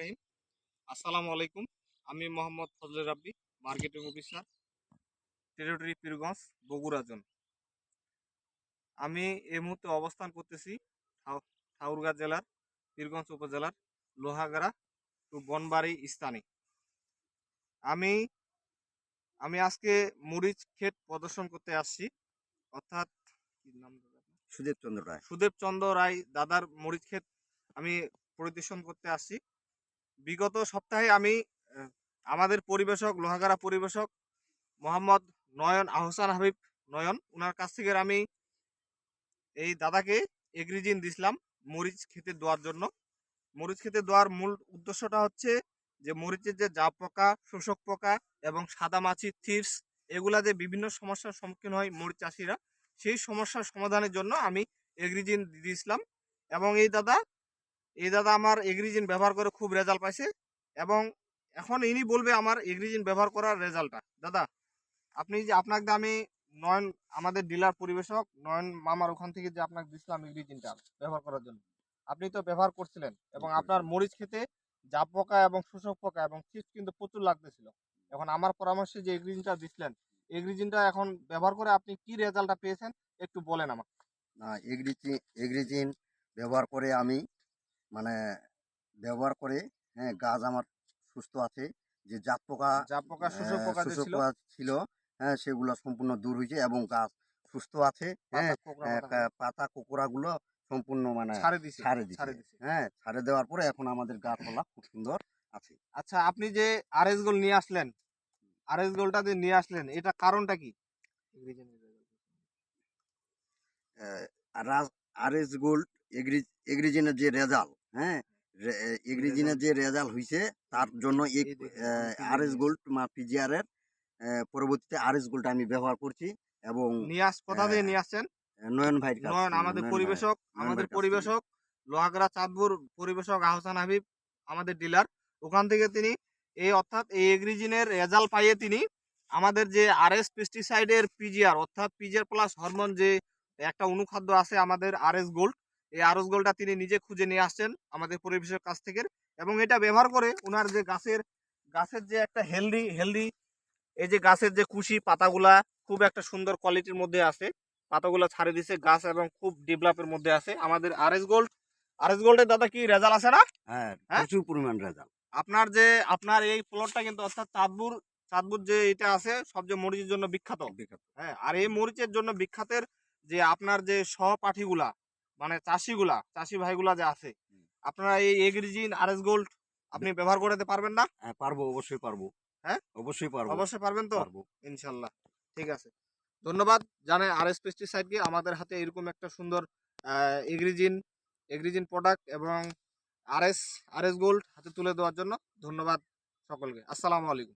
রহিম। আসসালামু আলাইকুম। আমি Mohammad Fazle Rabbi, marketing officer, territory Pirganj, Bogura zone. আমি এই মুহূর্তে অবস্থান করতেছি ঠাকুরগাঁ জেলার পীরগঞ্জ উপজেলার লোহাগাড়া টু বনবাড়ি স্থানে। আমি আমি আজকে মরিচ ক্ষেত প্রদর্শন করতে আসছি, অর্থাৎ কি নাম দাদা আপনার? সুদেব চন্দ্র রায় দাদার মরিচ ক্ষেত আমি পরিদর্শন করতে আসছি। বিগত সপ্তাহে আমি আমাদের পরিবেশক লোহাগাড়া পরিবেশক মোহাম্মদ নয়ন আহসান হাবিব নয়ন, ওনার কাছ থেকে আমি এই দাদাকে এগ্রিজিন দিছিলাম মরিচ খেতে দেওয়ার জন্য। মরিচ খেতে দেওয়ার মূল উদ্দেশ্যটা হচ্ছে যে মরিচের যে জাপ পোকা, শোষক পোকা এবং সাদা মাছি, থ্রিপস, এগুলা যে বিভিন্ন সমস্যার সম্মুখীন হয় মরিচ চাষিরা, সেই সমস্যার সমাধানের জন্য আমি এগ্রিজিন দিয়েছিলাম। এবং এই দাদা আমার এগ্রিজিন ব্যবহার করে খুব রেজাল্ট পাইছে, এবং এখন ইনি বলবে আমার এগ্রিজিন ব্যবহার করার রেজাল্টটা। দাদা, আপনাকে আমি নয়ন, আমাদের ডিলার পরিবেশক নয়ন মামার ওখান থেকে যে আপনাকে দিছিলাম এগ্রিজিনটা ব্যবহার করার জন্য, আপনি তো ব্যবহার করছিলেন এবং আপনার মরিচ খেতে জাপ পোকা এবং শোষক পোকা এবং চিপস কিন্তু প্রচুর লাগতেছিল। এখন আমার পরামর্শে যে এগ্রিজিনটা দিছিলেন, এগ্রিজিনটা এখন ব্যবহার করে আপনি কি রেজাল্টটা পেয়েছেন একটু বলেন আমাকে। না, এগ্রিজিন ব্যবহার করে আমি মানে ব্যবহার করে, হ্যাঁ, গাছ আমার সুস্থ আছে। যে জাপ পোকা শোষক পোকা যে ছিল, ছিল, হ্যাঁ, সেগুলো সম্পূর্ণ দূর হয়েছে এবং গাছ সুস্থ আছে। হ্যাঁ, পাতা কোকড়াগুলো সম্পূর্ণ মানে ছাড়ে দিছে। হ্যাঁ, ছাড়ে দেওয়ার পরে এখন আমাদের গাছপালা খুব সুন্দর আছে। আচ্ছা, আপনি যে আরএস গোল্ড নিয়ে আসলেন, আরএস গোল্ডটা যে নিয়ে আসলেন, এটা কারণটা কি? আরএস গোল্ড এগ্রিজিনের যে রেজাল্ট, হ্যাঁ, এগ্রিজিনের যে রেজাল্ট হয়েছে তার জন্য আরএস গোল্ড পিজিআর এর পরবর্তীতে আরএস গোল্ড আমি ব্যবহার করছি। এবং কোথা থেকে নিয়ে আসছেন? নয়ন ভাই, নয়ন আমাদের পরিবেশক লোহাগড়া চাঁদপুর পরিবেশক আহসান হাবিব আমাদের ডিলার, ওখান থেকে তিনি অর্থাৎ এই এগ্রিজিনের রেজাল্ট পাইয়ে তিনি আমাদের যে আরএস পেস্টিসাইডের পিজিআর অর্থাৎ পিজিআর প্লাস হরমোন যে একটা অনুখাদ্য আছে আমাদের আরএস গোল্ড, এই আরএস গোল্ডটা তিনি নিজে খুঁজে নিয়ে আসছেন আমাদের পরিবেশের কাছ থেকে। এবং এটা ব্যবহার করে ওনার যে গাছের যে একটা হেলদি এই যে গাছের যে কুশি পাতাগুলা খুব একটা সুন্দর কোয়ালিটির মধ্যে আছে, পাতাগুলো ছাড়ে দিছে গাছ এবং খুব ডেভেলপের মধ্যে আছে আমাদের আরএস গোল্ডের দাদা কি রেজাল্ট আছে না? হ্যাঁ, প্রচুর পরিমাণ রেজাল্ট। আপনার এই প্লটটা কিন্তু অর্থাৎ চাঁদপুর যে এটা আছে সবচেয়ে মরিচের জন্য বিখ্যাত। হ্যাঁ, আর এই মরিচের জন্য বিখ্যাতের যে আপনার যে সহপাঠীগুলা মানে চাষি ভাইগুলা যে আছে, আপনারা এই এগ্রিজিন আরএস গোল্ড আপনি ব্যবহার করতে পারবেন না? হ্যাঁ, পারবো, অবশ্যই পারবো। হ্যাঁ, অবশ্যই পারবেন তো? ইনশাল্লাহ, ঠিক আছে। ধন্যবাদ জানাই আরএস পেস্টিসাইডকে আমাদের হাতে এরকম একটা সুন্দর এগ্রিজিন প্রোডাক্ট এবং আরএস গোল্ড হাতে তুলে দেওয়ার জন্য। ধন্যবাদ সকলকে। আসসালামু আলাইকুম।